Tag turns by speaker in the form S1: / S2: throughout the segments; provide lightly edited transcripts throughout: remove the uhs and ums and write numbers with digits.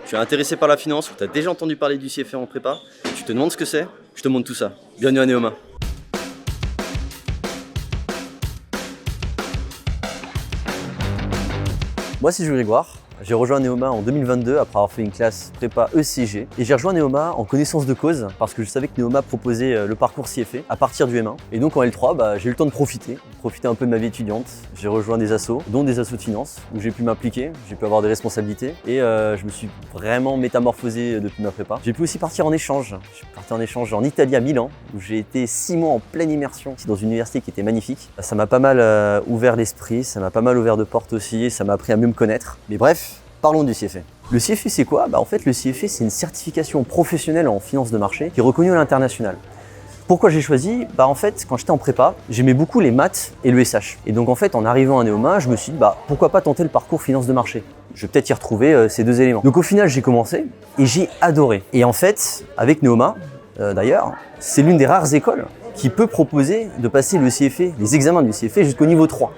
S1: tu es intéressé par la finance ou tu as déjà entendu parler du CFA en prépa, tu te demandes ce que c'est, je te montre tout ça. Bienvenue à Neoma. Moi, c'est Jules Grégoire. J'ai rejoint Neoma en 2022 après avoir fait une classe prépa ECG. Et j'ai rejoint Neoma en connaissance de cause parce que je savais que Neoma proposait le parcours CFA à partir du M1. Et donc en L3, j'ai eu le temps de profiter un peu de ma vie étudiante. J'ai rejoint des assos, dont des assos de finance, où j'ai pu m'impliquer, j'ai pu avoir des responsabilités. Et je me suis vraiment métamorphosé depuis ma prépa. J'ai pu aussi partir en échange. Je suis parti en échange en Italie à Milan, où j'ai été 6 mois en pleine immersion dans une université qui était magnifique. Ça m'a pas mal ouvert l'esprit, ça m'a pas mal ouvert de portes aussi, ça m'a appris à mieux me connaître. Mais bref, parlons du CFA. Le CFA, c'est quoi? En fait, le CFA, c'est une certification professionnelle en finance de marché qui est reconnue à l'international. Pourquoi j'ai choisi? En fait, quand j'étais en prépa, j'aimais beaucoup les maths et le SH. Et donc, en fait, en arrivant à Neoma, je me suis dit, pourquoi pas tenter le parcours finance de marché? Je vais peut-être y retrouver ces deux éléments. Donc, au final, j'ai commencé et j'ai adoré. Et en fait, avec Neoma, d'ailleurs, c'est l'une des rares écoles qui peut proposer de passer le CFA, les examens du CFA jusqu'au niveau 3.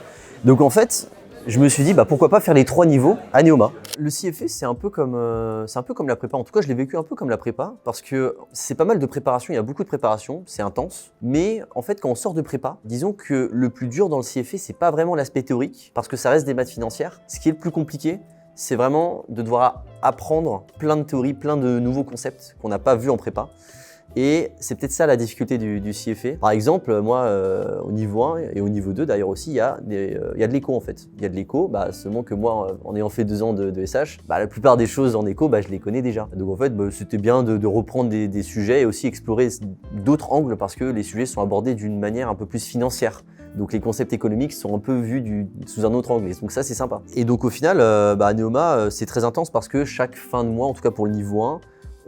S1: Donc, en fait, je me suis dit, pourquoi pas faire les 3 niveaux à Neoma. Le CFA, c'est un peu comme la prépa. En tout cas, je l'ai vécu un peu comme la prépa parce que c'est pas mal de préparation. Il y a beaucoup de préparation, c'est intense. Mais en fait, quand on sort de prépa, disons que le plus dur dans le CFA, c'est pas vraiment l'aspect théorique parce que ça reste des maths financières. Ce qui est le plus compliqué, c'est vraiment de devoir apprendre plein de théories, plein de nouveaux concepts qu'on n'a pas vus en prépa. Et c'est peut-être ça la difficulté du CFA. Par exemple, moi, au niveau 1 et au niveau 2, d'ailleurs aussi, il y a de l'éco en fait. Il y a de l'éco, seulement que moi, en ayant fait 2 ans de SH, la plupart des choses en éco, je les connais déjà. Donc en fait, c'était bien de reprendre des sujets et aussi explorer d'autres angles parce que les sujets sont abordés d'une manière un peu plus financière. Donc les concepts économiques sont un peu vus sous un autre angle. Donc ça, c'est sympa. Et donc au final, à Neoma, c'est très intense parce que chaque fin de mois, en tout cas pour le niveau 1,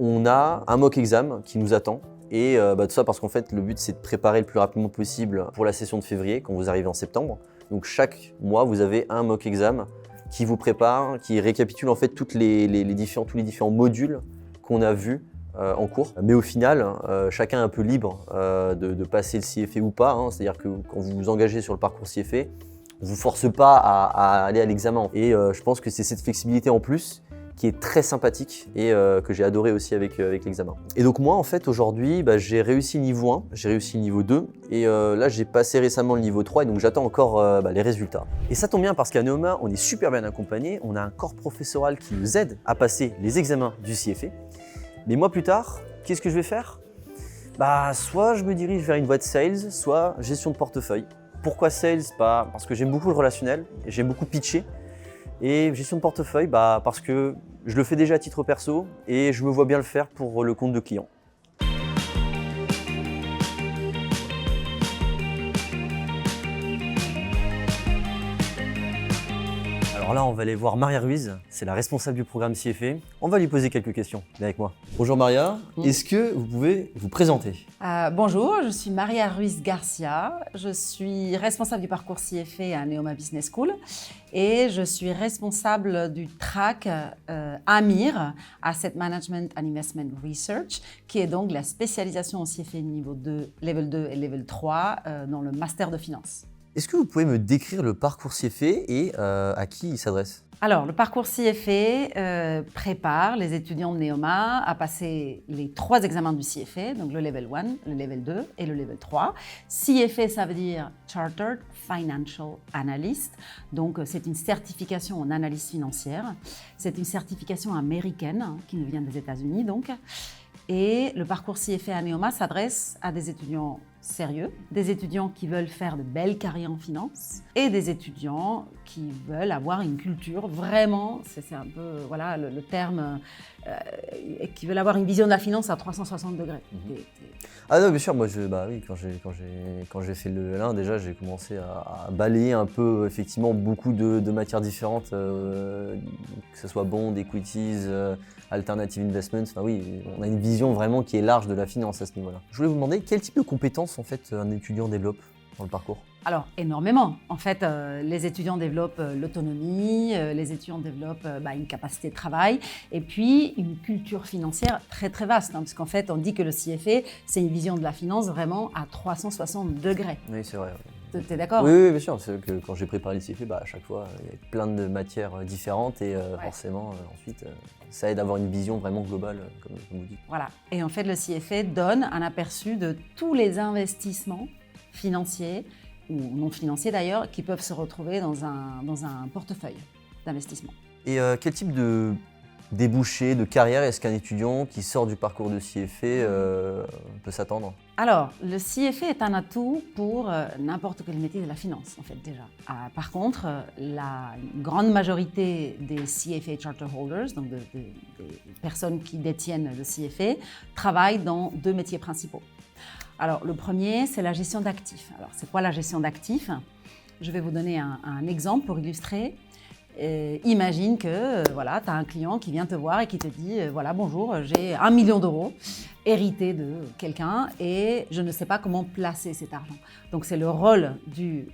S1: on a un mock exam qui nous attend. Et tout ça parce qu'en fait, le but, c'est de préparer le plus rapidement possible pour la session de février, quand vous arrivez en septembre. Donc chaque mois, vous avez un mock exam qui vous prépare, qui récapitule en fait tous les différents modules qu'on a vus en cours. Mais au final, chacun est un peu libre de passer le CFA ou pas. C'est-à-dire que quand vous vous engagez sur le parcours CFA, on ne vous force pas à aller à l'examen. Et je pense que c'est cette flexibilité en plus qui est très sympathique et que j'ai adoré aussi avec l'examen. Et donc moi, en fait, aujourd'hui, j'ai réussi le niveau 1, j'ai réussi le niveau 2 et là, j'ai passé récemment le niveau 3 et donc j'attends encore les résultats. Et ça tombe bien parce qu'à Neoma, on est super bien accompagné, on a un corps professoral qui nous aide à passer les examens du CFA. Mais moi, plus tard, qu'est-ce que je vais faire? Soit je me dirige vers une voie de sales, soit gestion de portefeuille. Pourquoi sales? Parce que j'aime beaucoup le relationnel, j'aime beaucoup pitcher. Et gestion de portefeuille, parce que je le fais déjà à titre perso et je me vois bien le faire pour le compte de clients. Alors là, on va aller voir Maria Ruiz, c'est la responsable du programme CFA. On va lui poser quelques questions. Viens avec moi. Bonjour Maria, est-ce que vous pouvez vous présenter?
S2: Bonjour, je suis Maria Ruiz Garcia. Je suis responsable du parcours CFA à Neoma Business School et je suis responsable du track AMIR, Asset Management and Investment Research, qui est donc la spécialisation en CFA niveau 2, Level 2 et Level 3 dans le Master de Finance.
S1: Est-ce que vous pouvez me décrire le parcours CFA et à qui il s'adresse?
S2: Alors, le parcours CFA prépare les étudiants de Neoma à passer les 3 examens du CFA, donc le Level 1, le Level 2 et le Level 3. CFA, ça veut dire Chartered Financial Analyst, donc c'est une certification en analyse financière. C'est une certification américaine qui nous vient des États-Unis, donc. Et le parcours CFA à Neoma s'adresse à des étudiants sérieux, des étudiants qui veulent faire de belles carrières en finance et des étudiants qui veulent avoir une culture vraiment, c'est un peu le terme, qui veulent avoir une vision de la finance à 360 degrés.
S1: Ah non, bien sûr, moi quand j'ai fait le L1, déjà j'ai commencé à balayer un peu effectivement beaucoup de matières différentes, que ce soit bonds, equities, alternative investments, on a une vision vraiment qui est large de la finance à ce niveau-là. Je voulais vous demander quel type de compétences en fait un étudiant développe dans le parcours?
S2: Alors, énormément. En fait, les étudiants développent l'autonomie, les étudiants développent une capacité de travail et puis une culture financière très très vaste. Parce qu'en fait, on dit que le CFA, c'est une vision de la finance vraiment à 360 degrés.
S1: Oui, c'est vrai.
S2: T'es d'accord?
S1: Oui, oui, bien sûr. C'est que quand j'ai préparé le CFA, à chaque fois, il y avait plein de matières différentes et forcément, ensuite, ça aide à avoir une vision vraiment globale, comme vous dites.
S2: Voilà. Et en fait, le CFA donne un aperçu de tous les investissements financiers, ou non financiers d'ailleurs, qui peuvent se retrouver dans un portefeuille d'investissement.
S1: Et quel type de débouché, de carrière est-ce qu'un étudiant qui sort du parcours de CFA peut s'attendre?
S2: Alors, le CFA est un atout pour n'importe quel métier de la finance, en fait, déjà. Par contre, la grande majorité des CFA Charter Holders, donc des personnes qui détiennent le CFA, travaillent dans 2 métiers principaux. Alors, le premier, c'est la gestion d'actifs. Alors, c'est quoi la gestion d'actifs? Je vais vous donner un exemple pour illustrer. Imagine que tu as un client qui vient te voir et qui te dit voilà, bonjour, j'ai 1 million d'euros hérité de quelqu'un et je ne sais pas comment placer cet argent. Donc c'est le rôle du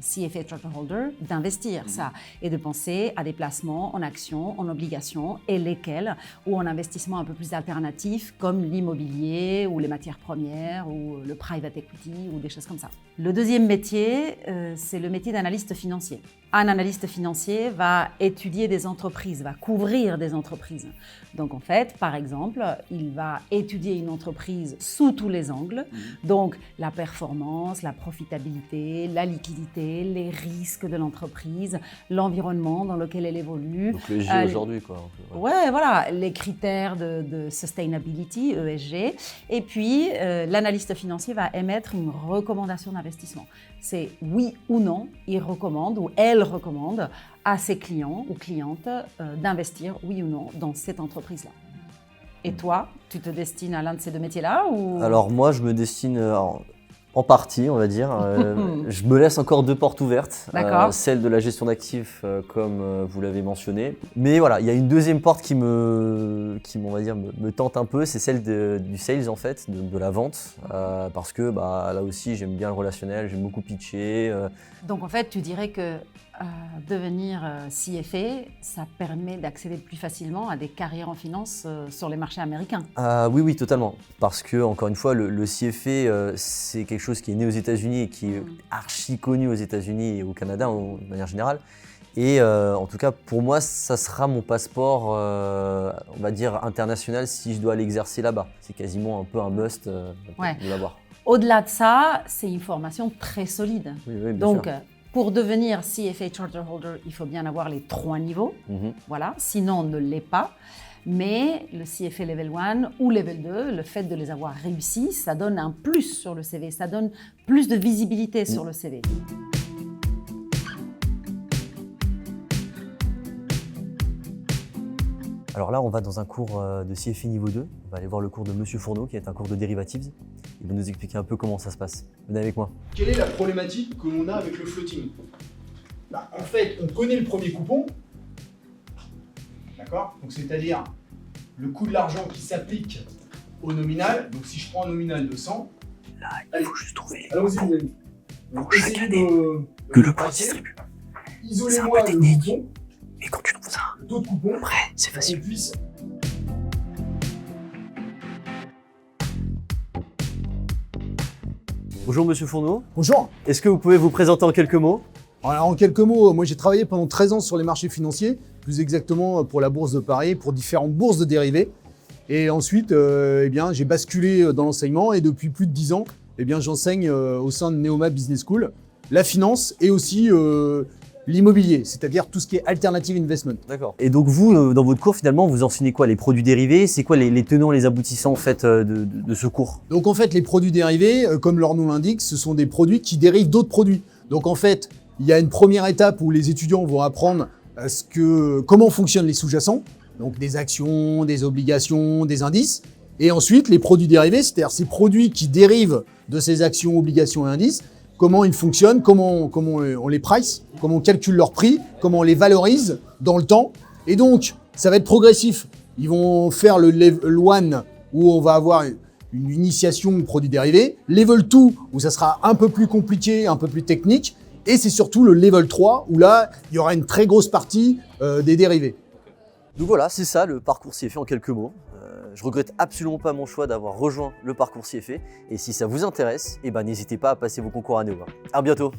S2: CFA Charter Holder d'investir ça et de penser à des placements en actions, en obligations et lesquels, ou en investissement un peu plus alternatif comme l'immobilier ou les matières premières ou le private equity ou des choses comme ça. Le deuxième métier, c'est le métier d'analyste financier. Un analyste financier va étudier des entreprises, va couvrir des entreprises. Donc en fait, par exemple, il va étudier une entreprise sous tous les angles. Donc la performance, la profitabilité, la liquidité, les risques de l'entreprise, l'environnement dans lequel elle évolue.
S1: Donc le G aujourd'hui, quoi.
S2: Ouais, voilà, les critères de sustainability, ESG. Et puis, l'analyste financier va émettre une recommandation d'investissement. C'est oui ou non, il recommande ou elle recommande à ses clients ou clientes d'investir oui ou non dans cette entreprise-là. Et toi, tu te destines à l'un de ces 2 métiers-là ou...
S1: Alors moi, je me destine en partie, on va dire. Je me laisse encore 2 portes ouvertes. Celle de la gestion d'actifs, comme vous l'avez mentionné. Mais voilà, il y a une deuxième porte qui on va dire, me tente un peu, c'est celle du sales en fait, de la vente. Parce que là aussi, j'aime bien le relationnel, j'aime beaucoup pitcher.
S2: Donc en fait, tu dirais que devenir CFA, ça permet d'accéder plus facilement à des carrières en finance sur les marchés américains.
S1: Oui, totalement. Parce que, encore une fois, le CFA, c'est quelque chose qui est né aux États-Unis et qui est archi connu aux États-Unis et au Canada de manière générale. Et en tout cas, pour moi, ça sera mon passeport, on va dire, international si je dois aller exercer là-bas. C'est quasiment un peu un must de l'avoir.
S2: Au-delà de ça, c'est une formation très solide.
S1: Oui, bien
S2: Donc,
S1: sûr.
S2: Pour devenir CFA Charter Holder, il faut bien avoir les 3 niveaux. Voilà, sinon on ne l'est pas. Mais le CFA Level 1 ou Level 2, le fait de les avoir réussis, ça donne un plus sur le CV, ça donne plus de visibilité sur le CV.
S1: Alors là, on va dans un cours de CFA niveau 2. On va aller voir le cours de Monsieur Fourneau, qui est un cours de derivatives. Il va nous expliquer un peu comment ça se passe. Venez avec moi.
S3: Quelle est la problématique que l'on a avec le floating? En fait, on connaît le premier coupon. D'accord? Donc c'est-à-dire le coût de l'argent qui s'applique au nominal. Donc si je prends un nominal de 100...
S1: Là, il faut juste trouver
S3: allons-y, les amis.
S1: pour chaque année que le cours distribue.
S3: Isolez-moi le coupon.
S1: Mais quand tu trouves ça,
S3: D'autres coupons.
S1: après, c'est facile. Bonjour Monsieur Fourneau.
S4: Bonjour.
S1: Est-ce que vous pouvez vous présenter en quelques mots?
S4: Alors, en quelques mots, moi j'ai travaillé pendant 13 ans sur les marchés financiers, plus exactement pour la Bourse de Paris, pour différentes bourses de dérivés. Et ensuite, j'ai basculé dans l'enseignement et depuis plus de 10 ans, j'enseigne au sein de Neoma Business School la finance et aussi l'immobilier, c'est-à-dire tout ce qui est alternative investment.
S1: D'accord. Et donc vous, dans votre cours, finalement, vous enseignez quoi? Les produits dérivés? C'est quoi les tenants, les aboutissants en fait de ce cours?
S4: Donc en fait, les produits dérivés, comme leur nom l'indique, ce sont des produits qui dérivent d'autres produits. Donc en fait, il y a une première étape où les étudiants vont apprendre comment fonctionnent les sous-jacents, donc des actions, des obligations, des indices. Et ensuite, les produits dérivés, c'est-à-dire ces produits qui dérivent de ces actions, obligations et indices, comment ils fonctionnent, comment on les price, comment on calcule leur prix, comment on les valorise dans le temps. Et donc, ça va être progressif. Ils vont faire le level 1 où on va avoir une initiation aux produits dérivés, level 2 où ça sera un peu plus compliqué, un peu plus technique, et c'est surtout le level 3 où là, il y aura une très grosse partie des dérivés.
S1: Donc voilà, c'est ça le parcours CFA en quelques mots. Je regrette absolument pas mon choix d'avoir rejoint le parcours CFA. Et si ça vous intéresse, eh ben, n'hésitez pas à passer vos concours à Neoma. À bientôt.